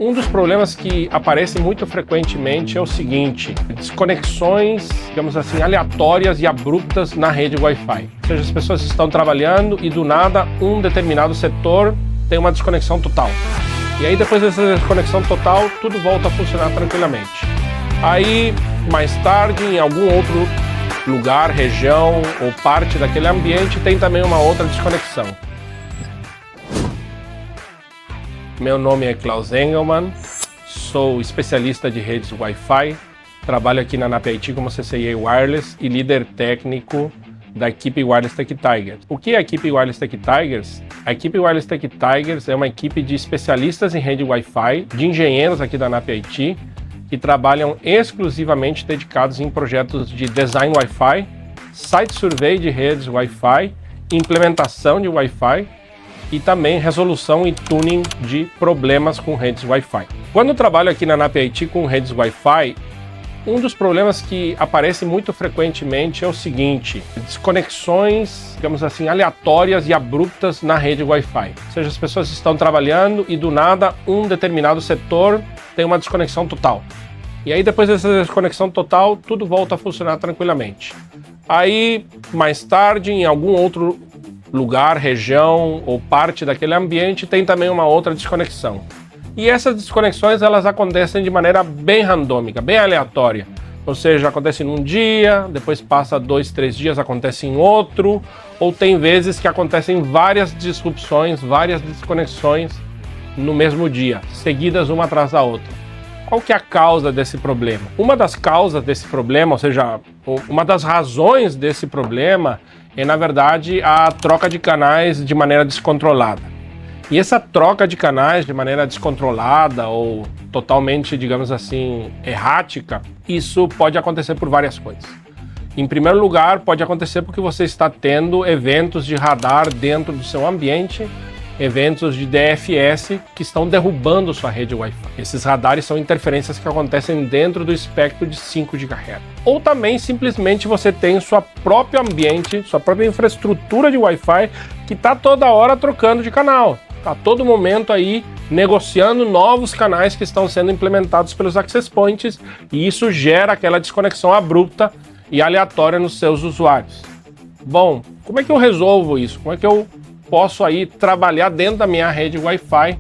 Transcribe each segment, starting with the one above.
Um dos problemas que aparece muito frequentemente é o seguinte: desconexões, digamos assim, aleatórias e abruptas na rede Wi-Fi. Ou seja, as pessoas estão trabalhando e do nada um determinado setor tem uma desconexão total. E aí depois dessa desconexão total, tudo volta a funcionar tranquilamente. Aí, mais tarde, em algum outro lugar, região ou parte daquele ambiente, tem também uma outra desconexão. Meu nome é Klaus Engelmann, sou especialista de redes Wi-Fi, trabalho aqui na NAP-IT como CCIA Wireless e líder técnico da equipe Wireless Tech Tigers. O que é a equipe Wireless Tech Tigers? A equipe Wireless Tech Tigers é uma equipe de especialistas em rede Wi-Fi, de engenheiros aqui da NAP-IT, que trabalham exclusivamente dedicados em projetos de design Wi-Fi, site survey de redes Wi-Fi, implementação de Wi-Fi e também resolução e tuning de problemas com redes Wi-Fi. Quando eu trabalho aqui na NAP-IT com redes Wi-Fi, um dos problemas que aparece muito frequentemente é o seguinte: desconexões, digamos assim, aleatórias e abruptas na rede Wi-Fi. Ou seja, as pessoas estão trabalhando e do nada um determinado setor tem uma desconexão total. E aí depois dessa desconexão total, tudo volta a funcionar tranquilamente. Aí, mais tarde, em algum outro lugar, região ou parte daquele ambiente, tem também uma outra desconexão. E essas desconexões, elas acontecem de maneira bem randômica, bem aleatória. Ou seja, acontece num dia, depois passa 2, 3 dias, acontece em outro, ou tem vezes que acontecem várias disrupções, várias desconexões no mesmo dia, seguidas uma atrás da outra. Qual que é a causa desse problema? Uma das causas desse problema, ou seja, uma das razões desse problema é, na verdade, a troca de canais de maneira descontrolada. E essa troca de canais de maneira descontrolada ou totalmente, digamos assim, errática, isso pode acontecer por várias coisas. Em primeiro lugar, pode acontecer porque você está tendo eventos de radar dentro do seu ambiente, eventos de DFS que estão derrubando sua rede Wi-Fi. Esses radares são interferências que acontecem dentro do espectro de 5 GHz. Ou também, simplesmente, você tem sua próprio ambiente, sua própria infraestrutura de Wi-Fi que está toda hora trocando de canal. Está a todo momento aí negociando novos canais que estão sendo implementados pelos access points, e isso gera aquela desconexão abrupta e aleatória nos seus usuários. Bom, como é que eu resolvo isso? Como é que eu posso aí trabalhar dentro da minha rede Wi-Fi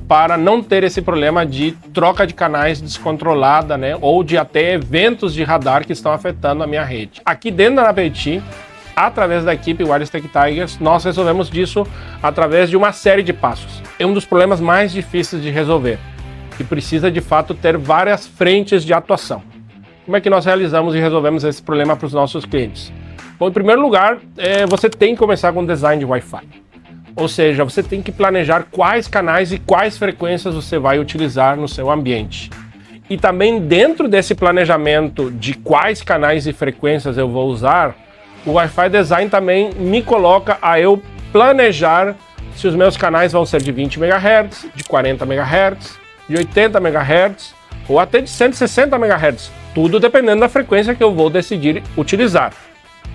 para não ter esse problema de troca de canais descontrolada, né? Ou de até eventos de radar que estão afetando a minha rede? Aqui dentro da NAP-IT, através da equipe Wireless Tech Tigers, nós resolvemos disso através de uma série de passos. É um dos problemas mais difíceis de resolver, que precisa de fato ter várias frentes de atuação. Como é que nós realizamos e resolvemos esse problema para os nossos clientes? Bom, em primeiro lugar, você tem que começar com design de Wi-Fi. Ou seja, você tem que planejar quais canais e quais frequências você vai utilizar no seu ambiente. E também dentro desse planejamento de quais canais e frequências eu vou usar, o Wi-Fi Design também me coloca a eu planejar se os meus canais vão ser de 20 MHz, de 40 MHz, de 80 MHz ou até de 160 MHz, tudo dependendo da frequência que eu vou decidir utilizar.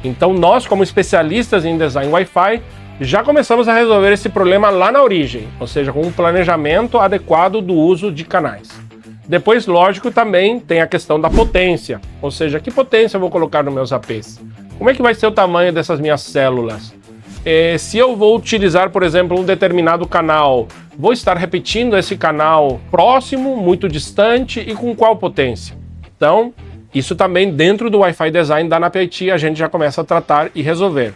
Então nós, como especialistas em design Wi-Fi, já começamos a resolver esse problema lá na origem, ou seja, com um planejamento adequado do uso de canais. Depois, lógico, também tem a questão da potência, ou seja, que potência eu vou colocar nos meus APs? Como é que vai ser o tamanho dessas minhas células? Se eu vou utilizar, por exemplo, um determinado canal, vou estar repetindo esse canal próximo, muito distante e com qual potência? Então, isso também dentro do Wi-Fi Design da NAP-IT a gente já começa a tratar e resolver.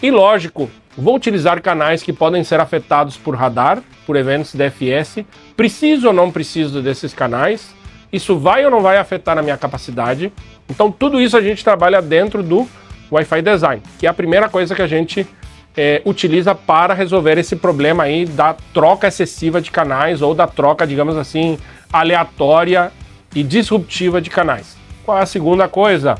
E lógico, vou utilizar canais que podem ser afetados por radar, por eventos DFS. Preciso ou não preciso desses canais? Isso vai ou não vai afetar a minha capacidade? Então tudo isso a gente trabalha dentro do Wi-Fi Design, que é a primeira coisa que a gente utiliza para resolver esse problema aí da troca excessiva de canais ou da troca, digamos assim, aleatória e disruptiva de canais. Qual é a segunda coisa?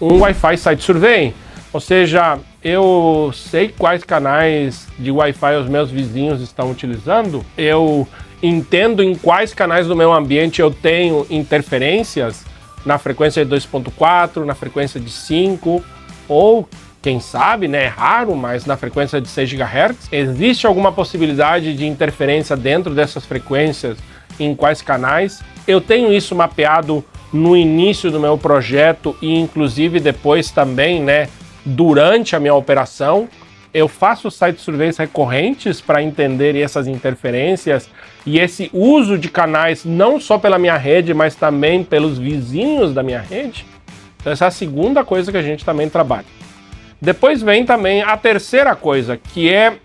Um Wi-Fi Site Survey, ou seja, eu sei quais canais de Wi-Fi os meus vizinhos estão utilizando, eu entendo em quais canais do meu ambiente eu tenho interferências na frequência de 2.4, na frequência de 5, ou quem sabe, né, é raro, mas na frequência de 6 GHz. Existe alguma possibilidade de interferência dentro dessas frequências em quais canais. Eu tenho isso mapeado no início do meu projeto e inclusive depois também, né, durante a minha operação. Eu faço site surveys recorrentes para entender essas interferências e esse uso de canais não só pela minha rede, mas também pelos vizinhos da minha rede. Então essa é a segunda coisa que a gente também trabalha. Depois vem também a terceira coisa, que é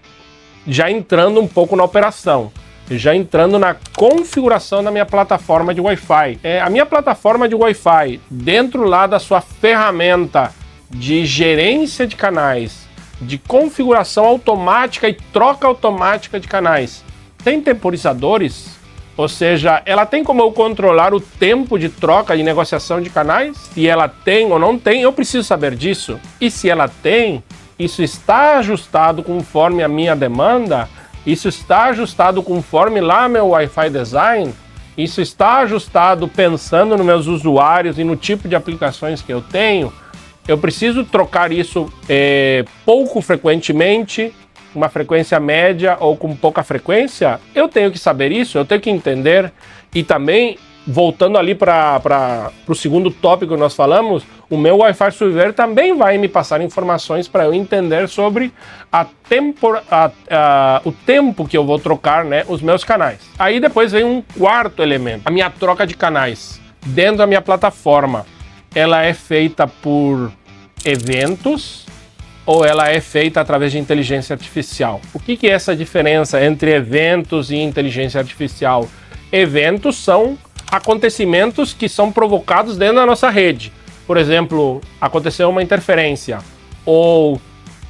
já entrando um pouco na operação, já entrando na configuração da minha plataforma de Wi-Fi. A minha plataforma de Wi-Fi, dentro lá da sua ferramenta de gerência de canais, de configuração automática e troca automática de canais, tem temporizadores? Ou seja, ela tem como eu controlar o tempo de troca de negociação de canais? Se ela tem ou não tem, eu preciso saber disso. E se ela tem, isso está ajustado conforme a minha demanda? Isso está ajustado conforme lá meu Wi-Fi design? Isso está ajustado pensando nos meus usuários e no tipo de aplicações que eu tenho? Eu preciso trocar isso pouco frequentemente, uma frequência média ou com pouca frequência? Eu tenho que saber isso, eu tenho que entender. E também, voltando ali para o segundo tópico que nós falamos, o meu Wi-Fi Surveyor também vai me passar informações para eu entender sobre o tempo que eu vou trocar, né, os meus canais. Aí depois vem um quarto elemento, a minha troca de canais dentro da minha plataforma. Ela é feita por eventos ou ela é feita através de inteligência artificial? O que é essa diferença entre eventos e inteligência artificial? Eventos são acontecimentos que são provocados dentro da nossa rede. Por exemplo, aconteceu uma interferência ou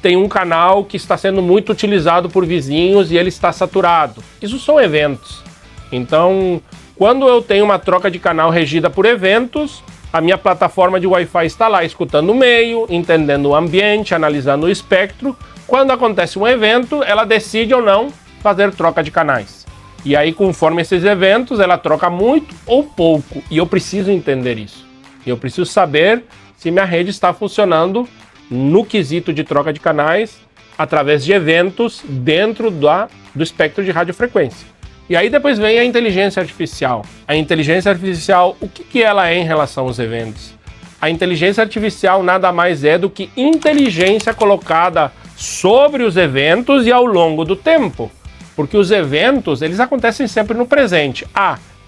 tem um canal que está sendo muito utilizado por vizinhos e ele está saturado. Isso são eventos. Então, quando eu tenho uma troca de canal regida por eventos, a minha plataforma de Wi-Fi está lá escutando o meio, entendendo o ambiente, analisando o espectro. Quando acontece um evento, ela decide ou não fazer troca de canais. E aí, conforme esses eventos, ela troca muito ou pouco. E eu preciso entender isso. Eu preciso saber se minha rede está funcionando no quesito de troca de canais através de eventos dentro do espectro de radiofrequência. E aí depois vem a inteligência artificial. A inteligência artificial, o que ela é em relação aos eventos? A inteligência artificial nada mais é do que inteligência colocada sobre os eventos e ao longo do tempo. Porque os eventos, eles acontecem sempre no presente.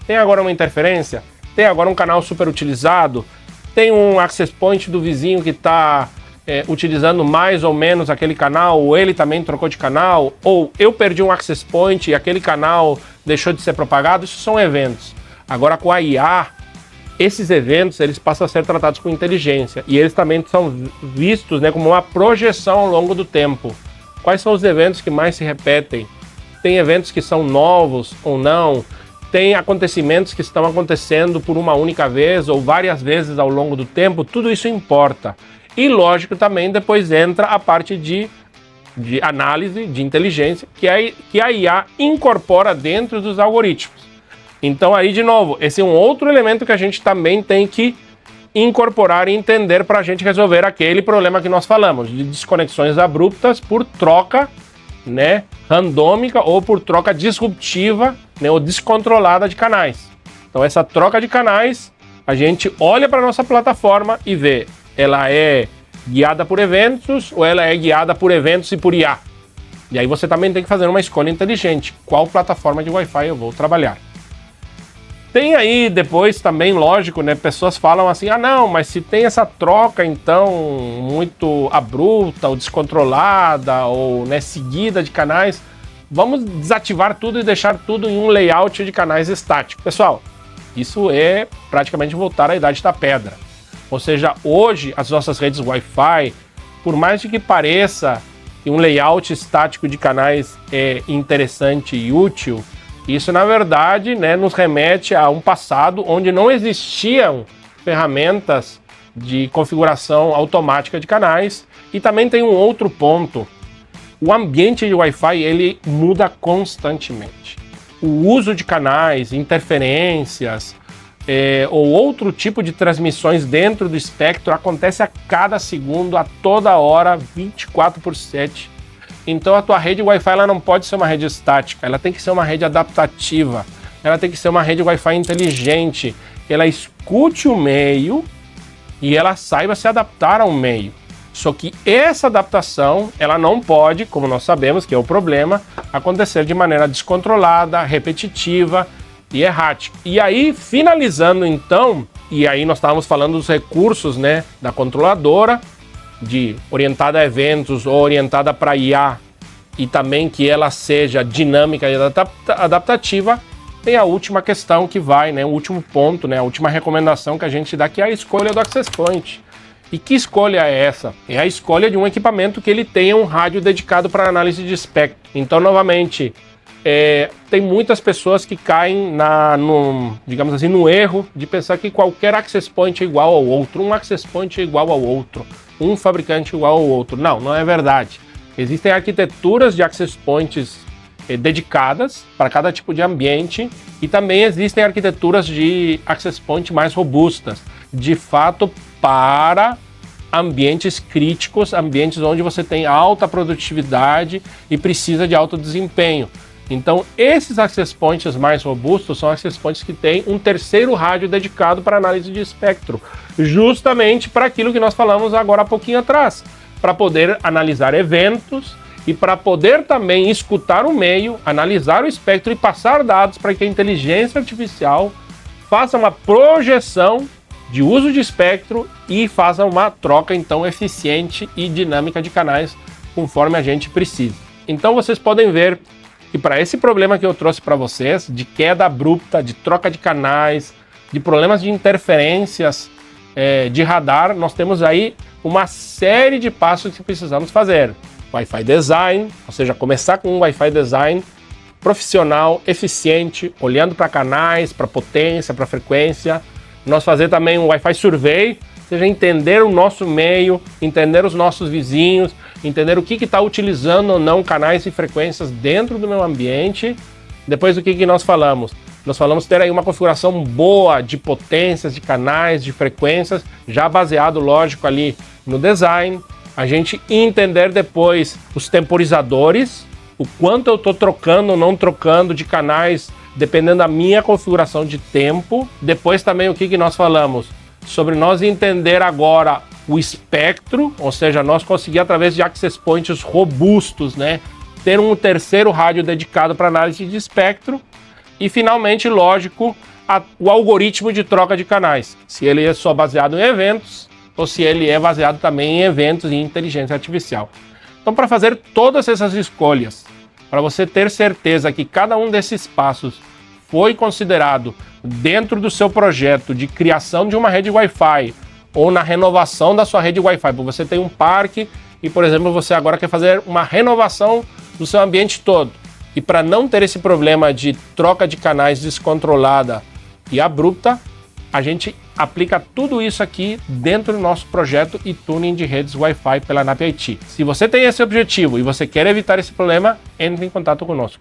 Tem agora uma interferência? Tem agora um canal super utilizado? Tem um access point do vizinho que está utilizando mais ou menos aquele canal, ou ele também trocou de canal, ou eu perdi um access point e aquele canal deixou de ser propagado. Isso são eventos. Agora com a IA, esses eventos eles passam a ser tratados com inteligência e eles também são vistos, né, como uma projeção ao longo do tempo. Quais são os eventos que mais se repetem? Tem eventos que são novos ou não? Tem acontecimentos que estão acontecendo por uma única vez ou várias vezes ao longo do tempo? Tudo isso importa. E lógico, também depois entra a parte de análise, de inteligência, que a IA incorpora dentro dos algoritmos. Então aí, de novo, esse é um outro elemento que a gente também tem que incorporar e entender para a gente resolver aquele problema que nós falamos, de desconexões abruptas por troca, né, randômica ou por troca disruptiva, né, ou descontrolada de canais. Então essa troca de canais, a gente olha para a nossa plataforma e vê, ela é guiada por eventos ou ela é guiada por eventos e por IA. E aí você também tem que fazer uma escolha inteligente. Qual plataforma de Wi-Fi eu vou trabalhar? Tem aí depois também, lógico, né? Pessoas falam assim, não, mas se tem essa troca então muito abrupta ou descontrolada ou, né, seguida de canais, vamos desativar tudo e deixar tudo em um layout de canais estático. Pessoal, isso é praticamente voltar à idade da pedra. Ou seja, hoje as nossas redes Wi-Fi, por mais de que pareça que um layout estático de canais é interessante e útil, isso na verdade, né, nos remete a um passado onde não existiam ferramentas de configuração automática de canais. E também tem um outro ponto: o ambiente de Wi-Fi ele muda constantemente. O uso de canais, interferências, ou outro tipo de transmissões dentro do espectro acontece a cada segundo, a toda hora, 24/7. Então a tua rede Wi-Fi ela não pode ser uma rede estática, ela tem que ser uma rede adaptativa. ela tem que ser uma rede Wi-Fi inteligente, que ela escute o meio e ela saiba se adaptar ao meio. Só que essa adaptação, ela não pode, como nós sabemos que é o problema, acontecer de maneira descontrolada, repetitiva e errática. E aí, finalizando então, e aí nós estávamos falando dos recursos, né, da controladora, de orientada a eventos ou orientada para IA, e também que ela seja dinâmica e adaptativa. Tem a última questão que vai, né, o último ponto, né, a última recomendação que a gente dá, que é a escolha do Access Point. E que escolha é essa? É a escolha de um equipamento que ele tenha um rádio dedicado para análise de espectro. Então, novamente, tem muitas pessoas que caem digamos assim, no erro de pensar que qualquer Access Point é igual ao outro, um Access Point é igual ao outro, um fabricante é igual ao outro. Não, não é verdade. Existem arquiteturas de Access Points dedicadas para cada tipo de ambiente e também existem arquiteturas de Access Point mais robustas, de fato para ambientes críticos, ambientes onde você tem alta produtividade e precisa de alto desempenho. Então, esses Access Points mais robustos são Access Points que têm um terceiro rádio dedicado para análise de espectro, justamente para aquilo que nós falamos agora há pouquinho atrás, para poder analisar eventos e para poder também escutar o meio, analisar o espectro e passar dados para que a inteligência artificial faça uma projeção de uso de espectro e faça uma troca então eficiente e dinâmica de canais conforme a gente precisa. Então vocês podem ver que para esse problema que eu trouxe para vocês, de queda abrupta, de troca de canais, de problemas de interferências de radar, nós temos aí uma série de passos que precisamos fazer. Wi-Fi Design, ou seja, começar com um Wi-Fi Design profissional, eficiente, olhando para canais, para potência, para frequência. Nós fazer também um Wi-Fi Survey, ou seja, entender o nosso meio, entender os nossos vizinhos, entender o que está utilizando ou não canais e frequências dentro do meu ambiente. Depois do que nós falamos? Nós falamos ter aí uma configuração boa de potências, de canais, de frequências, já baseado, lógico, ali no design. A gente entender depois os temporizadores, o quanto eu estou trocando ou não trocando de canais, dependendo da minha configuração de tempo. Depois também o que nós falamos? Sobre nós entender agora o espectro, ou seja, nós conseguir através de Access Points robustos, né, ter um terceiro rádio dedicado para análise de espectro. E finalmente, lógico, o algoritmo de troca de canais. Se ele é só baseado em eventos ou se ele é baseado também em eventos e inteligência artificial. Então, para fazer todas essas escolhas, para você ter certeza que cada um desses passos foi considerado dentro do seu projeto de criação de uma rede Wi-Fi ou na renovação da sua rede Wi-Fi, porque você tem um parque e, por exemplo, você agora quer fazer uma renovação do seu ambiente todo. E para não ter esse problema de troca de canais descontrolada e abrupta, a gente aplica tudo isso aqui dentro do nosso projeto e tuning de redes Wi-Fi pela NAP IT. Se você tem esse objetivo e você quer evitar esse problema, entre em contato conosco.